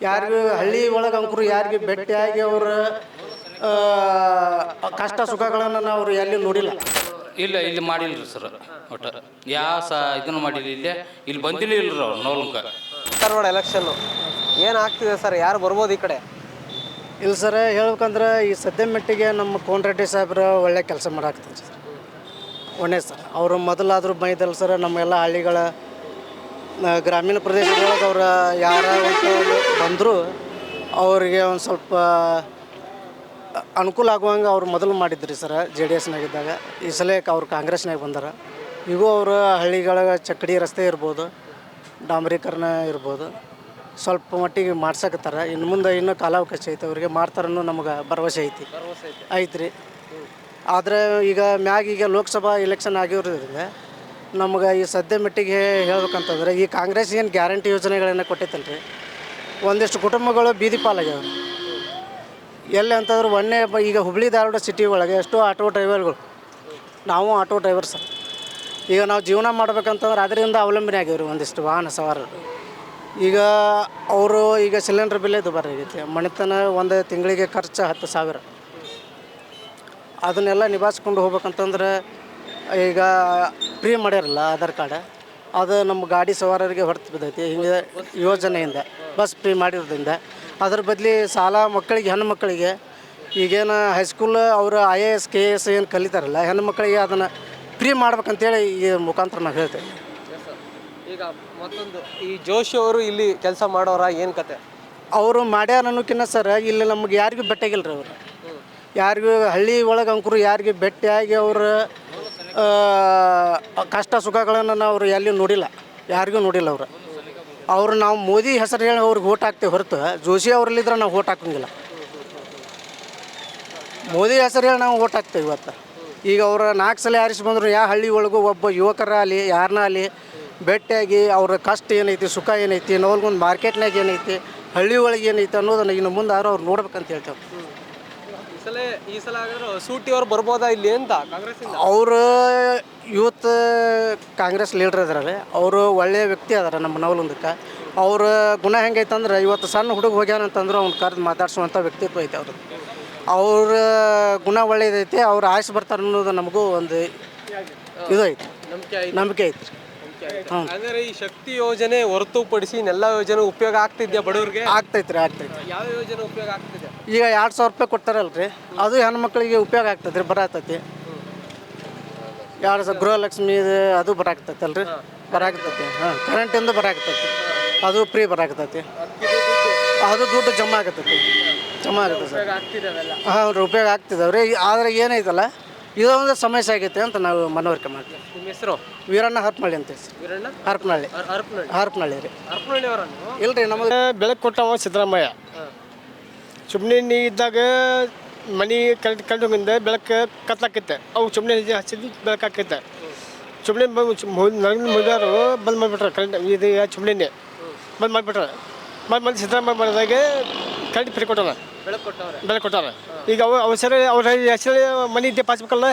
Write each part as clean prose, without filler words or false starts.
ಯಾರಿಗೂ ಹಳ್ಳಿ ಒಳಗೆ ಅಂಕರು ಯಾರಿಗೆ ಭೇಟಿಯಾಗಿ ಅವ್ರ ಕಷ್ಟ ಸುಖಗಳನ್ನು ನಾವು ಎಲ್ಲಿ ನೋಡಿಲ್ಲ. ಇಲ್ಲ ಇಲ್ಲಿ ಮಾಡಿಲ್ರಿ ಸರ್. ಒಟ್ಟು ಯಾವ ಇದನ್ನು ಮಾಡಿಲ್ಲ. ಇಲ್ಲಿ ಬಂದಿಲ್ಲ ಇಲ್ರಿ ಅವ್ರು ನೋಲ್ಕ. ಧಾರವಾಡ ಎಲೆಕ್ಷನ್ನು ಏನು ಆಗ್ತಿದೆ ಸರ್? ಯಾರು ಬರ್ಬೋದು ಈ ಕಡೆ? ಇಲ್ಲ ಸರ್, ಹೇಳ್ಬೇಕಂದ್ರೆ ಈ ಸದ್ಯ ಮಟ್ಟಿಗೆ ನಮ್ಮ ಕೋನರೆಡ್ಡಿ ಸಾಹೇಬ್ರು ಒಳ್ಳೆ ಕೆಲಸ ಮಾಡಾಕ್ತಾರೆ ಸರ್. ಒಳ್ಳೆ ಸರ್. ಅವರು ಮೊದಲಾದರೂ ಬೈದಲ್ಲ ಸರ್, ನಮ್ಮೆಲ್ಲ ಹಳ್ಳಿಗಳ ಗ್ರಾಮೀಣ ಪ್ರದೇಶದೊಳಗೆ ಅವ್ರು ಯಾರ ಬಂದರೂ ಅವರಿಗೆ ಒಂದು ಸ್ವಲ್ಪ ಅನುಕೂಲ ಆಗುವಂಗೆ ಅವ್ರು ಮೊದಲು ಮಾಡಿದ್ರಿ ಸರ್ JDSನಾಗಿದ್ದಾಗ. ಈ ಸಲ ಅವ್ರು ಕಾಂಗ್ರೆಸ್ನಾಗ ಬಂದಾರ. ಈಗೂ ಅವರು ಹಳ್ಳಿಗಳ ಚಕ್ಕಡಿ ರಸ್ತೆ ಇರ್ಬೋದು, ಡಾಂಬರೀಕರಣ ಇರ್ಬೋದು, ಸ್ವಲ್ಪ ಮಟ್ಟಿಗೆ ಮಾಡ್ಸಕತ್ತಾರ. ಇನ್ನು ಮುಂದೆ ಇನ್ನೂ ಕಾಲಾವಕಾಶ ಐತೆ, ಅವ್ರಿಗೆ ಮಾಡ್ತಾರನ್ನೋ ನಮ್ಗೆ ಭರವಸೆ ಐತ್ರಿ. ಆದರೆ ಈಗ ಈಗ ಲೋಕಸಭಾ ಎಲೆಕ್ಷನ್ ಆಗಿರೋದ್ರಿಂದ ನಮ್ಗೆ ಈ ಸದ್ಯ ಮಟ್ಟಿಗೆ ಹೇಳ್ಬೇಕಂತಂದ್ರೆ ಈ ಕಾಂಗ್ರೆಸ್ ಏನು ಗ್ಯಾರಂಟಿ ಯೋಜನೆಗಳನ್ನು ಕೊಟ್ಟೈತಲ್ರಿ, ಒಂದಿಷ್ಟು ಕುಟುಂಬಗಳು ಬೀದಿ ಪಾಲಾಗ್ಯಾವ. ಎಲ್ಲಿ ಅಂತಂದ್ರೆ ಈಗ ಹುಬ್ಳಿ ಧಾರವಾಡ ಸಿಟಿ ಒಳಗೆ ಎಷ್ಟೋ ಆಟೋ ಡ್ರೈವರ್ಗಳು, ನಾವು ಆಟೋ ಡ್ರೈವರ್ ಸರ್. ಈಗ ನಾವು ಜೀವನ ಮಾಡ್ಬೇಕಂತಂದ್ರೆ ಅದರಿಂದ ಅವಲಂಬನೆ ಆಗ್ಯಾವ್ರಿ ಒಂದಿಷ್ಟು ವಾಹನ ಸವಾರರು. ಈಗ ಅವರು ಈಗ ಸಿಲಿಂಡ್ರ್ ಬೆಲೆ ದುಬಾರಿ ಆಗೈತಿ. ಮನೆತನ ಒಂದು ತಿಂಗಳಿಗೆ ಖರ್ಚು 10,000. ಅದನ್ನೆಲ್ಲ ನಿಭಾಯಿಸ್ಕೊಂಡು ಹೋಗ್ಬೇಕಂತಂದ್ರೆ ಈಗ ಫ್ರೀ ಮಾಡ್ಯಾರಲ್ಲ ಆಧಾರ್ ಕಾರ್ಡ್, ಅದು ನಮ್ಮ ಗಾಡಿ ಸವಾರರಿಗೆ ಹೊರತು ಬಿದ್ದೈತಿ. ಹಿಂಗೆ ಯೋಜನೆಯಿಂದ ಬಸ್ ಫ್ರೀ ಮಾಡಿರೋದ್ರಿಂದ ಅದ್ರ ಬದಲಿ ಸಾಲ ಮಕ್ಕಳಿಗೆ, ಹೆಣ್ಣು ಮಕ್ಕಳಿಗೆ ಈಗೇನು ಹೈಸ್ಕೂಲ್ ಅವರು IAS KS ಏನು ಕಲಿತಾರಲ್ಲ, ಹೆಣ್ಣು ಮಕ್ಕಳಿಗೆ ಅದನ್ನು ಫ್ರೀ ಮಾಡ್ಬೇಕಂತೇಳಿ ಈ ಮುಖಾಂತರ ನಾವು ಹೇಳ್ತೇವೆ. ಈಗ ಮತ್ತೊಂದು, ಈ ಜೋಶಿ ಅವರು ಇಲ್ಲಿ ಕೆಲಸ ಮಾಡೋರ ಏನು ಕತೆ? ಅವರು ಮಾಡ್ಯಾರ ಅನ್ನೋಕ್ಕಿಂತ ಸರ್, ಇಲ್ಲಿ ನಮ್ಗೆ ಯಾರಿಗೂ ಭೇಟಿಯಾಗಿಲ್ಲ ರೀ ಅವರು. ಯಾರಿಗೂ ಹಳ್ಳಿ ಒಳಗೆ ಅಂಕರು ಯಾರಿಗೆ ಭೇಟಿಯಾಗಿ ಅವ್ರ ಕಷ್ಟ ಸುಖಗಳನ್ನು ಅವರು ಎಲ್ಲಿ ನೋಡಿಲ್ಲ, ಯಾರಿಗೂ ನೋಡಿಲ್ಲ ಅವರು ನಾವು ಮೋದಿ ಹೆಸರು ಹೇಳಿ ಅವ್ರಿಗೆ ಓಟ್ ಹಾಕ್ತೇವೆ ಹೊರತು ಜೋಶಿ ಅವರಲ್ಲಿದ್ರೆ ನಾವು ಓಟ್ ಹಾಕೋಂಗಿಲ್ಲ. ಮೋದಿ ಹೆಸರು ಹೇಳಿ ನಾವು ಓಟ್ ಹಾಕ್ತೇವೆ ಇವತ್ತು. ಈಗ ಅವರು 4 ಸಲ ಆರಿಸಿ ಬಂದರು, ಯಾವ ಹಳ್ಳಿ ಒಳಗೂ ಒಬ್ಬ ಯುವಕರ ಅಲ್ಲಿ ಯಾರನ್ನ ಅಲ್ಲಿ ಭೇಟಿಯಾಗಿ ಅವ್ರ ಕಷ್ಟ ಏನೈತಿ, ಸುಖ ಏನೈತಿ, ನೋಲ್ಗೊಂದು ಮಾರ್ಕೆಟ್ನಾಗ ಏನೈತಿ, ಹಳ್ಳಿ ಒಳಗೆ ಏನೈತಿ ಅನ್ನೋದನ್ನು ಇನ್ನು ಮುಂದೆ ಅವ್ರು ನೋಡ್ಬೇಕಂತ ಹೇಳ್ತೇವೆ. ಈ ಸಲ ಸೂಟಿ ಅವ್ರು ಬರ್ಬೋದಾ ಇಲ್ಲಿ ಅಂತ ಕಾಂಗ್ರೆಸ್? ಅವರು ಯೂತ್ ಕಾಂಗ್ರೆಸ್ ಲೀಡ್ರ್ ಅದಾರೆ. ಅವರು ಒಳ್ಳೆಯ ವ್ಯಕ್ತಿ ಅದಾರೆ ನಮ್ಮ ನವಲುಂದಕ್ಕೆ. ಅವ್ರ ಗುಣ ಹೆಂಗೈತಂದ್ರೆ, ಇವತ್ತು ಸಣ್ಣ ಹುಡುಗ ಹೋಗ್ಯಾನಂತಂದ್ರೆ ಅವ್ನು ಕರೆದು ಮಾತಾಡ್ಸುವಂಥ ವ್ಯಕ್ತಿತ್ವ ಐತೆ ಅವ್ರದ್ದು. ಅವ್ರ ಗುಣ ಒಳ್ಳೇದೈತೆ. ಅವ್ರು ಆಯ್ಸಿ ಬರ್ತಾರೆ ಅನ್ನೋದು ನಮಗೂ ಒಂದು ಇದು ಐತೆ, ನಂಬಿಕೆ ಐತೆ. ಅಂದರೆ ಈ ಶಕ್ತಿ ಯೋಜನೆ ಹೊರತುಪಡಿಸಿ ಎಲ್ಲ ಯೋಜನೆ ಉಪಯೋಗ ಆಗ್ತಿದ್ಯಾ ಬಡವ್ರಿಗೆ? ಆಗ್ತೈತೆ. ಯಾವ ಯೋಜನೆ ಉಪಯೋಗ ಆಗ್ತಿದೆ? ಈಗ 2,000 ರೂಪಾಯಿ ಕೊಡ್ತಾರಲ್ರಿ, ಅದು ಹೆಣ್ಮಕ್ಳಿಗೆ ಉಪಯೋಗ ಆಗ್ತೈತೆ ರೀ, ಬರಾತೈತಿ. 2,000 ಗೃಹಲಕ್ಷ್ಮಿ ಅದು ಬರಾಕ್ತೈತಲ್ರಿ, ಬರಾಕ್ತೈತಿ. ಕರೆಂಟಿಂದ ಬರಾಕ್ತೈತಿ, ಅದು ಫ್ರೀ ಬರಾಕ್ತೈತಿ. ಅದು ದುಡ್ಡು ಜಮಾ ಆಗತ್ತೈತಿ ಸರ್. ಉಪಯೋಗ ಆಗ್ತಿದ್ದಾವೆ ರೀ. ಆದರೆ ಏನೈತಲ್ಲ, ಇದೊಂದು ಸಮಸ್ಯೆ ಆಗೈತೆ ಅಂತ ನಾವು ಮನವರಿಕೆ ಮಾಡ್ತೀವಿ. ನಿಮ್ಮ ಹೆಸರು? ವೀರಣ್ಣ ಹರಪನಹಳ್ಳಿ ಅಂತ ಸರ್. ಹರಪನಹಳ್ಳಿ ರೀ. ಇಲ್ರಿ, ನಮಗೆ ಬೆಳಕು ಕೊಟ್ಟವ ಸಿದ್ದರಾಮಯ್ಯ. ಸುಮ್ಮನೆ ನೀ ಇದ್ದಾಗ ಮನೆ ಕರೆಂಟಿಂದ ಬೆಳಕು ಕತ್ಲಾಕೈತೆ, ಅವು ಸುಮ್ಮನೆ ಹಚ್ಚಿದ್ದು ಬೆಳಕು ಹಾಕೈತೆ. ಸುಮ್ಮನೆ ಮುಗಿದಾರು ಬಂದ್ ಮಾಡಿಬಿಟ್ರೆ ಕರೆಂಟ್, ಇದು ಸುಮ್ಮನೆ ಬಂದ್ ಮಾಡಿಬಿಟ್ರೆ. ಮತ್ತೆ ಸಿದ್ದರಾಮಯ್ಯ ಮಾಡಿದಾಗ ಕರೆಂಟ್ ಫ್ರೀ ಕೊಟ್ಟಾರ, ಬೆಳಕು ಕೊಟ್ಟಾರ. ಈಗ ಅವಸರ ಅವ್ರ ಹೆಸರು ಮನೆ ದೀಪ ಹಚ್ಬೇಕಲ್ಲ,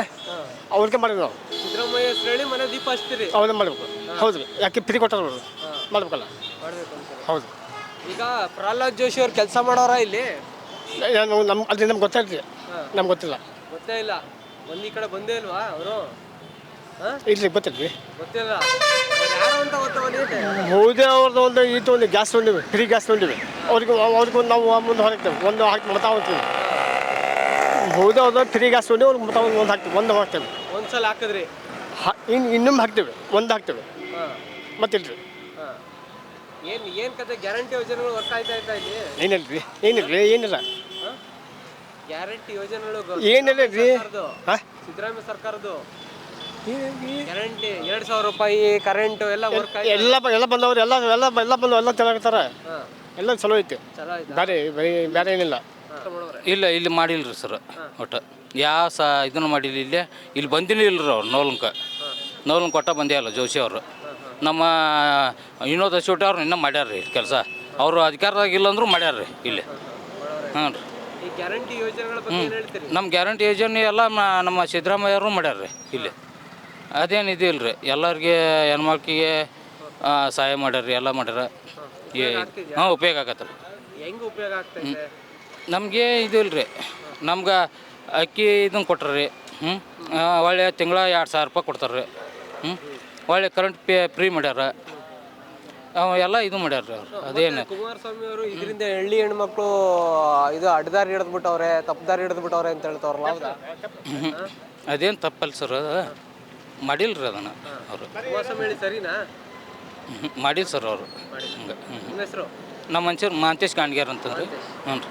ಅವ್ರಿಗೆ ಮಾಡಿದ್ವಿ ನಾವು. ಸಿದ್ದರಾಮಯ್ಯ ಹೆಸರು ಮನೆ ದೀಪ ಹಚ್ತೀರಿ, ಅವ್ರನ್ನ ಮಾಡಬೇಕು. ಹೌದು, ಯಾಕೆ ಫ್ರೀ ಕೊಟ್ಟಾರ ಅವರು, ಮಾಡ್ಬೇಕಲ್ಲ. ಹೌದು. ಈಗ ಪ್ರಹ್ಲಾದ್ ಜೋಶಿ ಅವ್ರು ಕೆಲಸ ಮಾಡೋರ ಇಲ್ಲಿ? ಅದು ನಮ್ಗೆ ಗೊತ್ತಾಯ್ತು, ನಮ್ಗೆ ಗೊತ್ತಿಲ್ಲ. ಗೊತ್ತೇ ಇಲ್ಲ. ಈ ಕಡೆ ಬಂದೇ ಇಲ್ವಾ ಅವರು? ಇಲ್ರಿ, ಗೊತ್ತಿಲ್ರಿ. ಗೊತ್ತಿಲ್ಲ. ಯಾರು ಅಂತ ಮೋದಿ ಅವ್ರದ್ದು ಒಂದು ಗ್ಯಾಸ್ ತೊಗೊಂಡಿವಿ, ಫ್ರೀ ಗ್ಯಾಸ್ ತೊಗೊಂಡಿವಿ. ಅವ್ರಿಗೂ ನಾವು ಮುಂದೆ ಹೊರಗ್ತೇವೆ, ಒಂದು ಹಾಕಿ ಮತ ಹೋಗ್ತೀವಿ. ಮೋದಿ ಅವ್ರದ್ದು ಫ್ರೀ ಗ್ಯಾಸ್ ತೊಗೊಂಡು ಅವ್ರಿಗೆ ಮತ ಒಂದು ಹಾಕ್ತೀವಿ, ಒಂದು ಹಾಕ್ತೇವೆ. ಒಂದ್ಸಲ ಹಾಕಿದ್ರಿ? ಇನ್ನೊಮ್ಮೆ ಹಾಕ್ತೇವೆ, ಒಂದು ಹಾಕ್ತೇವೆ. ಮತ್ತಿಲ್ರಿ. ಏನು ಕತೆ? ಗ್ಯಾರಂಟಿ ಯೋಜನೆಗಳು ವರ್ಕ್ ಆಯ್ತಾ ಇಲ್ಲಿ? ಏನಿಲ್ಲ. ಗ್ಯಾರಂಟಿ ಯೋಜನೆಗಳು ಏನಿಲ್ಲ ರೀ. ಸಿದ್ದರಾಮಯ್ಯ ಸರ್ಕಾರದ್ದು ಗ್ಯಾರಂಟಿ 2,000 ರೂಪಾಯಿ ಕರೆಂಟ್ ಎಲ್ಲ ವರ್ಕ್ ಎಲ್ಲ ಬಂದವ್ರು, ಎಲ್ಲ ಚೆನ್ನಾಗ್ತಾರೆ. ಎಲ್ಲ ಚಲೋ ಐತಿ, ಬೇರೆ ಏನಿಲ್ಲ. ಇಲ್ಲ ಇಲ್ಲಿ ಮಾಡಿಲ್ರಿ ಸರ್. ಒಟ್ಟು ಯಾವ ಇದನ್ನು ಮಾಡಿಲ್ಲ. ಇಲ್ಲಿ ಬಂದಿಲ್ಲ ಇಲ್ರಿ ಅವ್ರು ನೋಲ್ಕ ಕೊಟ್ಟ ಬಂದೇ ಅಲ್ಲ ಜೋಶಿ ಅವರು. ನಮ್ಮ ವಿನೋದ ಶೆಟ್ಟಿ ಅವ್ರು ಇನ್ನೂ ಮಾಡ್ಯಾರ್ರಿ ಕೆಲಸ. ಅವರು ಅಧಿಕಾರದಾಗಿಲ್ಲ ಅಂದ್ರೂ ಮಾಡ್ಯಾರ್ರಿ ಇಲ್ಲಿ. ಹಾಂ ರೀ. ನಮ್ಮ ಗ್ಯಾರಂಟಿ ಯೋಜನೆ ಎಲ್ಲ ನಮ್ಮ ಸಿದ್ದರಾಮಯ್ಯ ಅವರು ಮಾಡ್ಯಾರ್ರಿ ಇಲ್ಲಿ. ಅದೇನು ಇದಿಲ್ಲ ರೀ, ಎಲ್ಲರಿಗೆ ಹೆಣ್ಮಕ್ಳಿಗೆ ಸಹಾಯ ಮಾಡ್ಯಾರ್ರಿ, ಎಲ್ಲ ಮಾಡ್ಯಾರ. ಉಪಯೋಗ ಆಗತ್ತೆ ರೀ. ಹೆಂಗ್ ಉಪಯೋಗ ಆಗ್ತಾ ಇದೆ? ನಮಗೆ ಇದು ಇಲ್ರಿ, ನಮ್ಗೆ ಅಕ್ಕಿ ಇದನ್ನು ಕೊಟ್ರಿ, ಒಳ್ಳೆ ತಿಂಗಳ 2,000 ರೂಪಾಯಿ ಕೊಡ್ತಾರೆ ರೀ, ಒಳ್ಳೆ ಕರೆಂಟ್ ಫ್ರೀ ಮಾಡ್ಯಾರ, ಎಲ್ಲ ಇದು ಮಾಡ್ಯಾರ ರೀ ಅವ್ರು. ಅದೇನು ಕುಮಾರಸ್ವಾಮಿ ಅವರು ಇದರಿಂದ ಹಳ್ಳಿ ಹೆಣ್ಮಕ್ಳು ಇದು ಅಡ್ಡದಾರಿ ಹಿಡಿದ್ಬಿಟ್ಟವ್ರೆ, ತಪ್ಪದಾರಿ ಹಿಡಿದ್ಬಿಟ್ಟವ್ರೆ ಅಂತ ಹೇಳ್ತಾವ್ರಲ್ಲ, ಹೌದಾ? ಅದೇನು ತಪ್ಪಲ್ಲ ಸರ್, ಮಾಡಿಲ್ರಿ ಅದನ್ನು ಅವರು. ಕುಮಾರಸ್ವಾಮಿ ಹೇಳಿ ಸರಿನಾ? ಮಾಡಿಲ್ಲ ಸರ್ ಅವರು. ಹಂಗೆ ನಿಮ್ಮ ಹೆಸರು? ನಮ್ಮ ಮನುಷ್ಯರು ಮಾಂತೇಶ್ ಗಾಣಿಗ್ಯಾರ ಅಂತಂದ್ರೆ. ಹ್ಞೂ ರೀ.